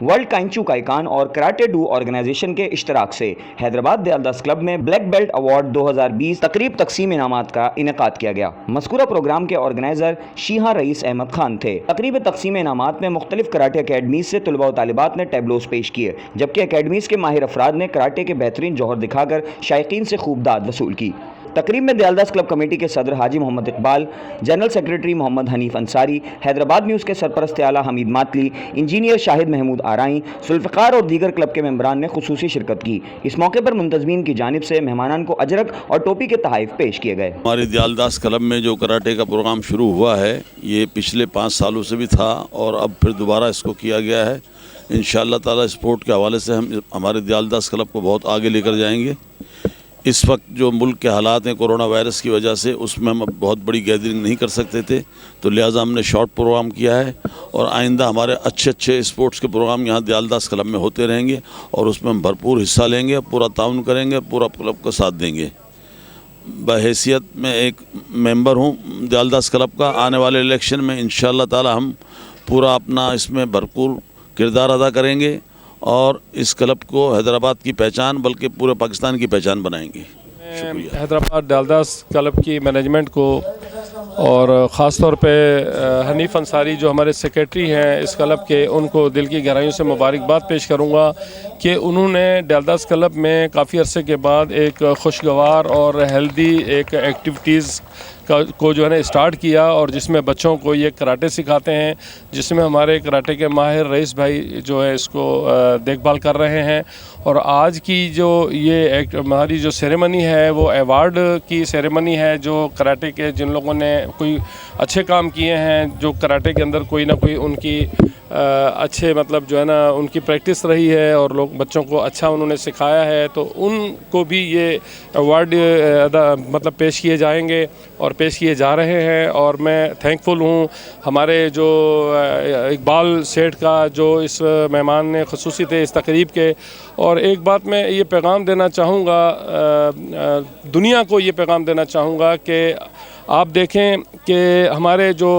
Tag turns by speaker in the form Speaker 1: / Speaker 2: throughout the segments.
Speaker 1: World काइंचू काइकान और karate do organisation के इश्तराक से हैदराबाद दयालदास क्लब में ब्लैक बेल्ट अवार्ड 2020 तकरीब तकसीम इनामात का इनेकाद किया गया। मज़कूरा प्रोग्राम के ऑर्गेनाइजर शीहा रईस अहमद खान थे। तकरीब तकसीम इनामात में मुख्तलिफ कराटे अकेडमीज से तुलबा व तालिबात ने टैबलोस पेश किए, जबकि अकेडमीज के माहिर अफराद ने कराटे के बेहतरीन जौहर दिखाकर शायकीन से खूब दाद वसूल की। तकरीब में दयालदास क्लब कमेटी के सदर Haji Mohammad Iqbal, general secretary Mohammad Hanif Ansari, Hyderabad news के सरपरस्त आला हमीद मातली, इंजीनियर शाहिद महमूद आराई, जुल्फ़िकार और दीगर क्लब के मेंबरान ने खुसूसी शिरकत की। इस मौके पर मुंतज़मीन की जानिब से मेहमानान को अजरक और टोपी के तोहफ़े पेश किए गए।
Speaker 2: हमारे दयालदास क्लब में जो कराटे का प्रोग्राम शुरू हुआ है, ये पिछले 5 सालों से भी था और अब फिर दोबारा इसको किया गया है। इंशाअल्लाह ताला स्पोर्ट के हवाले से हम हमारे दयालदास क्लब को बहुत आगे लेकर जाएंगे। इस वक्त जो मुल्क के हालात हैं कोरोना वायरस की वजह से, उसमें हम बहुत बड़ी गैदरिंग नहीं कर सकते थे, तो लिहाजा हमने शॉर्ट प्रोग्राम किया है और आइंदा हमारे अच्छे स्पोर्ट्स के प्रोग्राम यहाँ दयालदास क्लब में होते रहेंगे और उसमें हम भरपूर हिस्सा लेंगे, पूरा ताउन करेंगे, पूरा क्लब का साथ देंगे। बहैसियत में एक मेंबर हूँ दयालदास क्लब का, आने वाले इलेक्शन में इंशाअल्लाह ताला हम पूरा अपना इसमें भरपूर किरदार अदा करेंगे और इस क्लब को हैदराबाद की पहचान बल्कि पूरे पाकिस्तान की पहचान बनाएंगे।
Speaker 3: हैदराबाद दयालदास क्लब की मैनेजमेंट को और ख़ास तौर पे हनीफ अंसारी जो हमारे सेक्रेटरी हैं इस क्लब के, उनको दिल की गहराइयों से मुबारकबाद पेश करूँगा कि उन्होंने दयालदास क्लब में काफ़ी अरसे के बाद एक खुशगवार और हेल्दी एक एक्टिविटीज़ को जो है ना स्टार्ट किया और जिसमें बच्चों को ये कराटे सिखाते हैं, जिसमें हमारे कराटे के माहिर रईस भाई जो है इसको देखभाल कर रहे हैं। और आज की जो ये हमारी जो सेरेमनी है वो अवार्ड की सेरेमनी है, जो कराटे के जिन लोगों ने कोई अच्छे काम किए हैं, जो कराटे के अंदर कोई ना कोई उनकी अच्छे मतलब जो है ना उनकी प्रैक्टिस रही है और लोग बच्चों को अच्छा उन्होंने सिखाया है, तो उनको भी ये अवार्ड मतलब पेश किए जाएंगे और पेश किए जा रहे हैं। और मैं थैंकफुल हूँ हमारे जो इकबाल सेठ का जो इस मेहमान ने खसूसी थे इस तकरीब के। और एक बात मैं ये पैगाम देना चाहूँगा, दुनिया को ये पैगाम देना चाहूँगा कि आप देखें कि हमारे जो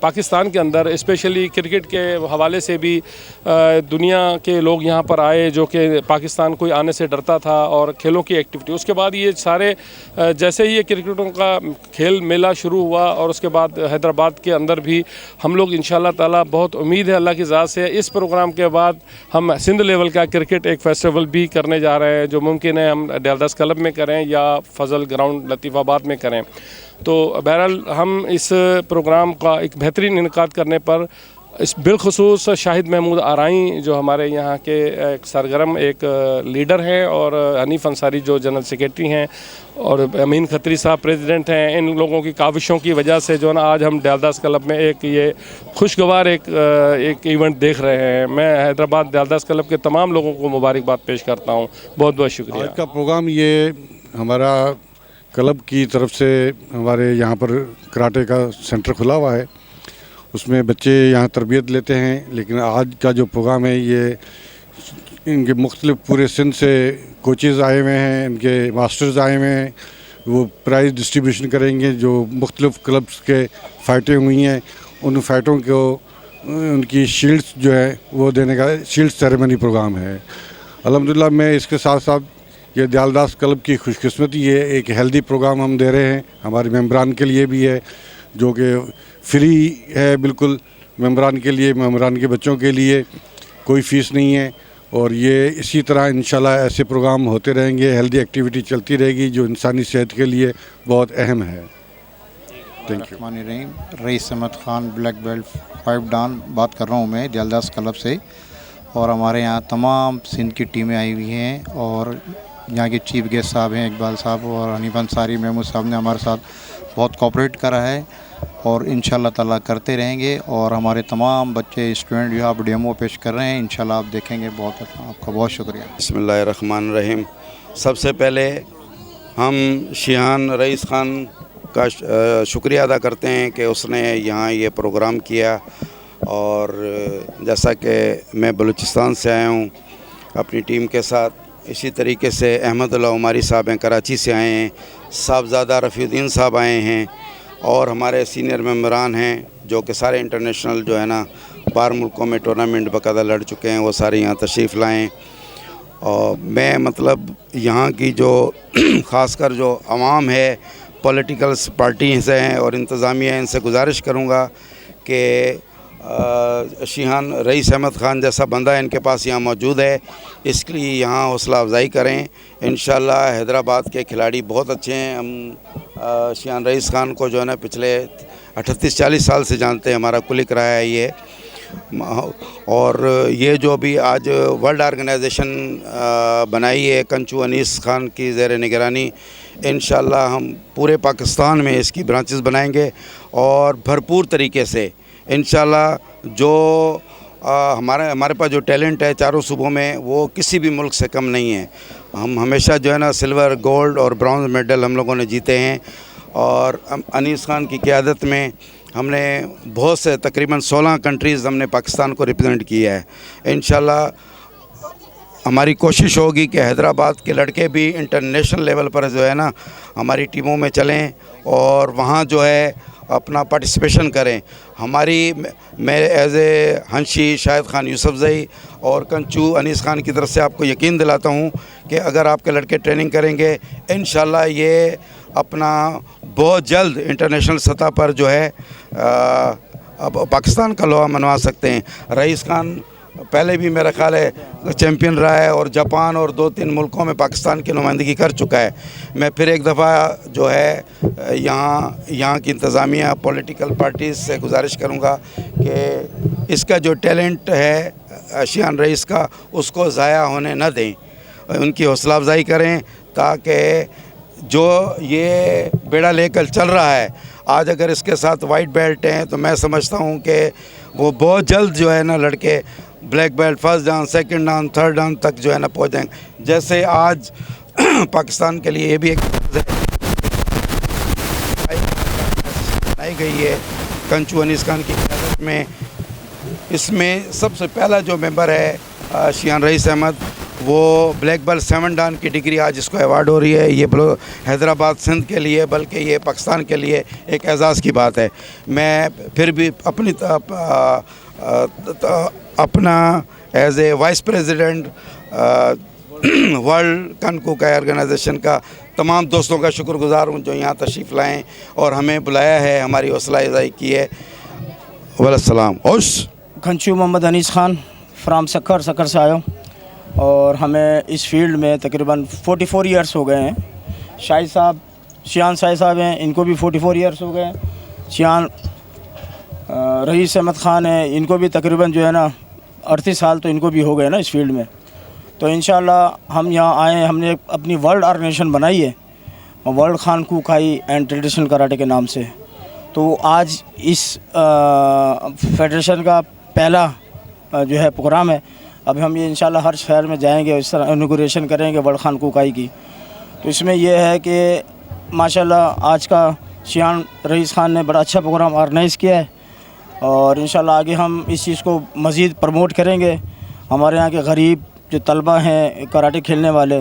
Speaker 3: पाकिस्तान के अंदर स्पेशली क्रिकेट के हवाले से भी दुनिया के लोग यहाँ पर आए जो कि पाकिस्तान कोई आने से डरता था, और खेलों की एक्टिविटी उसके बाद ये सारे जैसे ही ये क्रिकेटों का खेल मेला शुरू हुआ और उसके बाद हैदराबाद के अंदर भी हम लोग इंशाल्लाह ताला बहुत उम्मीद है अल्लाह की ज़ात से इस प्रोग्राम के बाद हम सिंध लेवल का क्रिकेट एक फेस्टिवल भी करने जा रहे हैं, जो मुमकिन है हम दयालदास क्लब में करें या फजल ग्राउंड लतीफ़ाबाद में करें। तो बहरहाल हम इस प्रोग्राम का एक बेहतरीन इनेकाद करने पर इस बिलखुसूस शाहिद महमूद आराई जो हमारे यहाँ के एक सरगर्म एक लीडर हैं और हनीफ अंसारी जो जनरल सेक्रेटरी हैं और अमीन खत्री साहब प्रेसिडेंट हैं, इन लोगों की काविशों की वजह से जो ना आज हम दयालदास क्लब में एक ये खुशगवार एक इवेंट देख रहे हैं। मैं हैदराबाद दयालदास क्लब के तमाम लोगों को मुबारकबाद पेश करता हूँ। बहुत बहुत शुक्रिया।
Speaker 4: आज का प्रोग्राम ये हमारा क्लब की तरफ से हमारे यहाँ पर कराटे का सेंटर खुला हुआ है, उसमें बच्चे यहाँ तरबियत लेते हैं। लेकिन आज का जो प्रोग्राम है ये इनके मुख्तलिफ पूरे सिंध से कोचेज़ आए हुए हैं, इनके मास्टर्स आए हुए हैं, वो प्राइज़ डिस्ट्रीब्यूशन करेंगे। जो मुख्तलिफ क्लब्स के फ़ाइटें हुई हैं उन फ़ाइटों को उनकी शील्ड्स जो है वो देने का शील्ड सेरेमनी प्रोग्राम है। अल्हम्दुलिल्लाह मैं इसके साथ साथ ये दयालदास क्लब की खुशकिस्मती ये एक हेल्दी प्रोग्राम हम दे रहे हैं, हमारे मेंबरान के लिए भी है, जो कि फ्री है बिल्कुल मेंबरान के लिए, मेंबरान के बच्चों के लिए कोई फ़ीस नहीं है। और ये इसी तरह इंशाल्लाह ऐसे प्रोग्राम होते रहेंगे, हेल्दी एक्टिविटी चलती रहेगी जो इंसानी सेहत के लिए बहुत अहम है। Thank you.
Speaker 5: Raees Ahmed Khan, black belt 5 dan बात कर रहा हूँ मैं दयालदास क्लब से। और हमारे यहाँ तमाम सिंध की टीमें आई हुई हैं और यहाँ के चीफ गेस्ट साहब हैं इकबाल साहब और हनीफ अंसारी महमूद साहब ने हमारे साथ बहुत कोऑपरेट करा है और इंशाल्लाह ताला करते रहेंगे। और हमारे तमाम बच्चे स्टूडेंट जो आप डेमो पेश कर रहे हैं इंशाल्लाह आप देखेंगे। बहुत आपका बहुत शुक्रिया।
Speaker 6: बिस्मिल्लाहिर्रहमानिर्रहीम। सबसे पहले हम शिहान रईस खान का शुक्रिया अदा करते हैं कि उसने यहाँ ये प्रोग्राम किया। और जैसा कि मैं बलूचिस्तान से आया हूँ अपनी टीम के साथ, इसी तरीके से अहमदुल्लाह उमारी साहब हैं कराची से आए हैं, साहबज़ादा रफ़ीउद्दीन साहब आए हैं और हमारे सीनियर मेंबरान हैं जो कि सारे इंटरनेशनल जो है ना बाहर मुल्कों में टूर्नामेंट बाकायदा लड़ चुके हैं, वो सारे यहाँ तशरीफ़ लाएँ। और मैं मतलब यहाँ की जो ख़ासकर जो आवाम है, पॉलिटिकल पार्टी से हैं और इंतज़ामिया, इनसे गुजारिश करूँगा कि शिहान रईस अहमद ख़ान जैसा बंदा इनके पास यहाँ मौजूद है, इसके लिए यहाँ हौसला अफजाई करें। इंशाल्लाह हैदराबाद के खिलाड़ी बहुत अच्छे हैं। हम शिहान रईस ख़ान को जो है ना पिछले 38-40 साल से जानते हैं, हमारा कुलिक रहा है ये। और ये जो भी आज वर्ल्ड ऑर्गेनाइजेशन बनाई है कंचू अनीस खान की ज़ेर निगरानी, इंशाल्लाह हम पूरे पाकिस्तान में इसकी ब्रांचेस बनाएंगे और भरपूर तरीके से इंशाल्लाह जो हमारे पास जो टैलेंट है चारों सूबों में, वो किसी भी मुल्क से कम नहीं है। हम हमेशा जो है ना सिल्वर, गोल्ड और ब्रॉन्ज मेडल हम लोगों ने जीते हैं। और अनीस खान की क़यादत में हमने बहुत से तकरीबन 16 कंट्रीज़ हमने पाकिस्तान को रिप्रेजेंट किया है। इंशाल्लाह हमारी कोशिश होगी कि हैदराबाद के लड़के भी इंटरनेशनल लेवल पर जो है ना हमारी टीमों में चलें और वहाँ जो है अपना पार्टिसिपेशन करें। मैं एज ए हंशी, शाहिद खान यूसुफजई और कंचू अनीस खान की तरफ से आपको यकीन दिलाता हूँ कि अगर आपके लड़के ट्रेनिंग करेंगे, इंशाल्लाह ये अपना बहुत जल्द इंटरनेशनल सतह पर जो है अब पाकिस्तान का लोहा मनवा सकते हैं। रईस खान पहले भी मेरा ख्याल है चैम्पियन रहा है और जापान और 2-3 मुल्कों में पाकिस्तान की नुमाइंदगी कर चुका है। मैं फिर एक दफ़ा जो है यहाँ की इंतज़ामिया, पॉलिटिकल पार्टीज़ से गुजारिश करूँगा कि इसका जो टैलेंट है शिहान रईस का, उसको ज़ाया होने न दें, उनकी हौसला अफजाई करें ताकि जो ये बेड़ा लेकर चल रहा है आज, अगर इसके साथ वाइट बेल्ट हैं तो मैं समझता हूँ कि वो बहुत जल्द जो है ना लड़के black belt, first down, second down, third down तक जो है ना पहुँच जाएंगे। जैसे आज पाकिस्तान के लिए ये भी एक बनाई गई है कंचू अनीस खान की क़यादत में। इसमें सबसे पहला जो मेंबर है शिहान रईस अहमद, वो ब्लैक बेल्ट 7 डाउन की डिग्री आज इसको अवार्ड हो रही है। ये हैदराबाद सिंध के लिए बल्कि ये पाकिस्तान के लिए एक एज़ाज़ की बात है। मैं फिर भी अपना as a vice president world कनकू का ऑर्गेनाइजेशन का तमाम दोस्तों का शुक्रगुजार हूँ जो यहाँ तशरीफ़ लाएँ और हमें बुलाया है, हमारी हौसला अफजाई की है। वल्सलाम। ओश
Speaker 7: कंचू मोहम्मद अनीस खान फ्राम सक्कर से आया हूँ और हमें इस फील्ड में तकरीबन 44 ईयर्स हो गए हैं। शाहिद साहब, शिहान शाहिद साहब हैं, इनको भी 44 ईयर्स हो गए हैं। शिहान रईस अहमद ख़ान है, इनको भी तकरीबन जो है ना 38 साल तो इनको भी हो गए ना इस फील्ड में। तो इंशाल्लाह हम यहाँ आए, हमने अपनी वर्ल्ड ऑर्गेनाइजेशन बनाई है वर्ल्ड खान कुकाई एंड ट्रेडिशनल कराटे के नाम से। तो आज इस फेडरेशन का पहला जो है प्रोग्राम है। अब हम ये इंशाल्लाह हर शहर में जाएंगे, इस तरह इनॉग्रेशन करेंगे वर्ल्ड खान कुकाई की। तो इसमें यह है कि माशाल्लाह आज का शिहान रईस ख़ान ने बड़ा अच्छा प्रोग्राम ऑर्गेनाइज़ किया है और इंशाल्लाह आगे हम इस चीज़ को मज़ीद प्रमोट करेंगे। हमारे यहाँ के गरीब जो तलबा हैं कराटे खेलने वाले,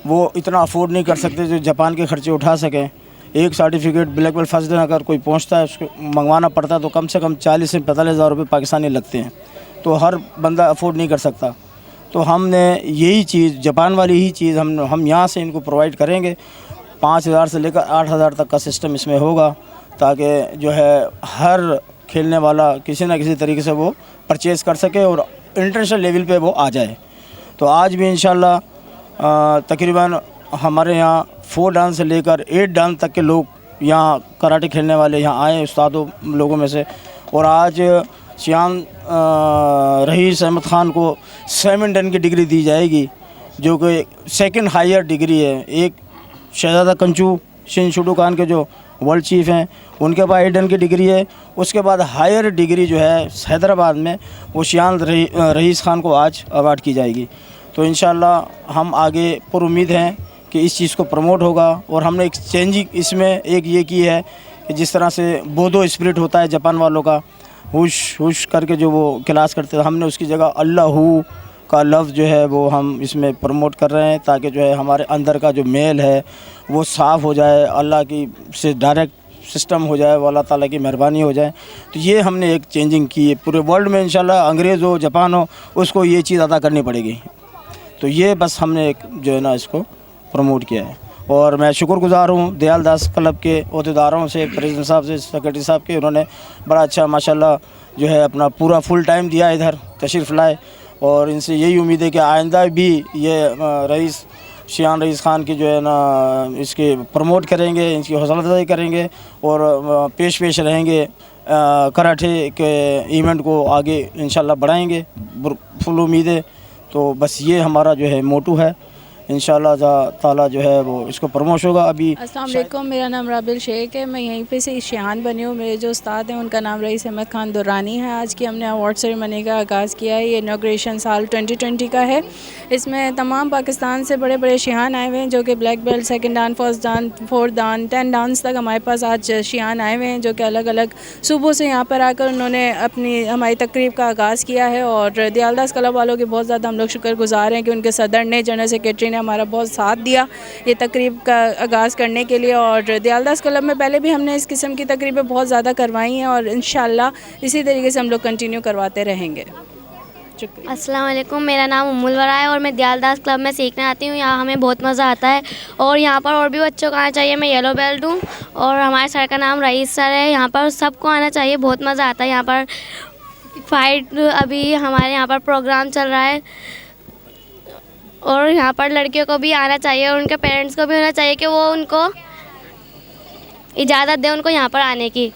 Speaker 7: वो इतना अफोर्ड नहीं कर सकते जो जापान के ख़र्चे उठा सकें। एक सर्टिफिकेट ब्लैक बेल्ट फर्स्ट दिन अगर कोई पहुँचता है, उसको मंगवाना पड़ता है तो कम से कम 40 से 45 हज़ार रुपये पाकिस्तानी लगते हैं। तो हर बंदा अफोर्ड नहीं कर सकता। तो हमने यही चीज़, जापान वाली ही चीज़ हम यहाँ से इनको प्रोवाइड करेंगे। 5,000 से लेकर 8,000 तक का सिस्टम इसमें होगा ताकि जो है हर खेलने वाला किसी न किसी तरीके से वो परचेज़ कर सके और इंटरनेशनल लेवल पे वो आ जाए। तो आज भी इंशाल्लाह तकरीबन हमारे यहाँ 4 डाउन से लेकर 8 डाउन तक के लोग यहाँ कराटे खेलने वाले यहाँ आए उस्तादों लोगों में से। और आज शिहान रईस अहमद ख़ान को 7 डन की डिग्री दी जाएगी जो कि सेकंड हायर डिग्री है। एक शहजादा कंचू शिनशुडू खान के जो वर्ल्ड चीफ़ हैं उनके पास 8 डन की डिग्री है। उसके बाद हायर डिग्री जो है हैदराबाद में वो शिहान रईस ख़ान को आज अवार्ड की जाएगी। तो इंशाल्लाह हम आगे पर उम्मीद हैं कि इस चीज़ को प्रमोट होगा। और हमने एक चेंजिंग इसमें एक ये की है कि जिस तरह से बोधो स्पिरिट होता है जापान वालों का, हुश करके जो वो क्लास करते हैं, हमने उसकी जगह अल्लाहू का लफ्ज़ जो है वो हम इसमें प्रमोट कर रहे हैं ताकि जो है हमारे अंदर का जो मेल है वो साफ़ हो जाए, अल्लाह की से डायरेक्ट सिस्टम हो जाए, वो अल्लाह ताला की मेहरबानी हो जाए। तो ये हमने एक चेंजिंग की है पूरे वर्ल्ड में। इंशाल्लाह अंग्रेज़ हो, जापान हो, उसको ये चीज़ अदा करनी पड़ेगी। तो ये बस हमने एक जो है ना इसको प्रमोट किया है। और मैं शुक्रगुज़ार हूँ दयाल दास क्लब के अहदेदारों से, प्रेसिडेंट साहब से, सेक्रेटरी साहब के। उन्होंने बड़ा अच्छा माशाल्लाह जो है अपना पूरा फुल टाइम दिया, इधर तशरीफ़ लाए। और इनसे यही उम्मीद है कि आइंदा भी ये रईस शिहान रईस ख़ान की जो है ना इसके प्रमोट करेंगे, इनकी हौसला अफजाई करेंगे और पेश रहेंगे, कराटे के इवेंट को आगे इंशाल्लाह बढ़ाएंगे, फुल उम्मीद है। तो बस ये हमारा जो है मोटू है, इंशाल्लाह ताला जो है वो इसको प्रमोश होगा। अभी
Speaker 8: अस्सलाम वालेकुम, मेरा नाम राबिल शेख है, मैं यहीं पे से शिहान बनी हूँ। मेरे जो उस्ताद हैं उनका नाम रईस अहमद ख़ान दुर्रानी है। आज की हमने अवार्ड सेरेमनी का आगाज़ किया है। ये इनॉग्रेशन साल 2020 का है। इसमें तमाम पाकिस्तान से बड़े बड़े शिहान आए हुए हैं जो कि ब्लैक बेल्ट, सेकंड डान, फर्स्ट डान, फोर्थ डान, 10 डांस तक हमारे पास आज शिहान आए हुए हैं जो कि अलग अलग सूबों से यहाँ पर आकर उन्होंने अपनी हमारी तकरीब का आगाज़ किया है। और दयाल दास क्लब वालों के बहुत ज़्यादा हम लोग शुक्रगुज़ार हैं कि उनके सदर ने, जनरल सेक्रेटरी ने हमारा बहुत साथ दिया ये तकरीब का आगाज़ करने के लिए। और दयाल दास क्लब में पहले भी हमने इस किस्म की तकरीबें बहुत ज़्यादा करवाई हैं और इंशाल्लाह इसी तरीके से हम लोग कंटिन्यू करवाते रहेंगे।
Speaker 9: अस्सलाम वालेकुम, मेरा नाम उम्मुल वरा है और मैं दयाल दास क्लब में सीखने आती हूँ। यहाँ हमें बहुत मज़ा आता है और यहाँ पर और भी बच्चों को आना चाहिए। मैं येलो बेल्ट हूँ और हमारे सर का नाम रईस सर है। यहाँ पर सबको आना चाहिए, बहुत मज़ा आता है। यहाँ पर फाइट, अभी हमारे यहाँ पर प्रोग्राम चल रहा है और यहाँ पर लड़कियों को भी आना चाहिए और उनके पेरेंट्स को भी होना चाहिए कि वो उनको इजाज़त दें उनको यहाँ पर आने की।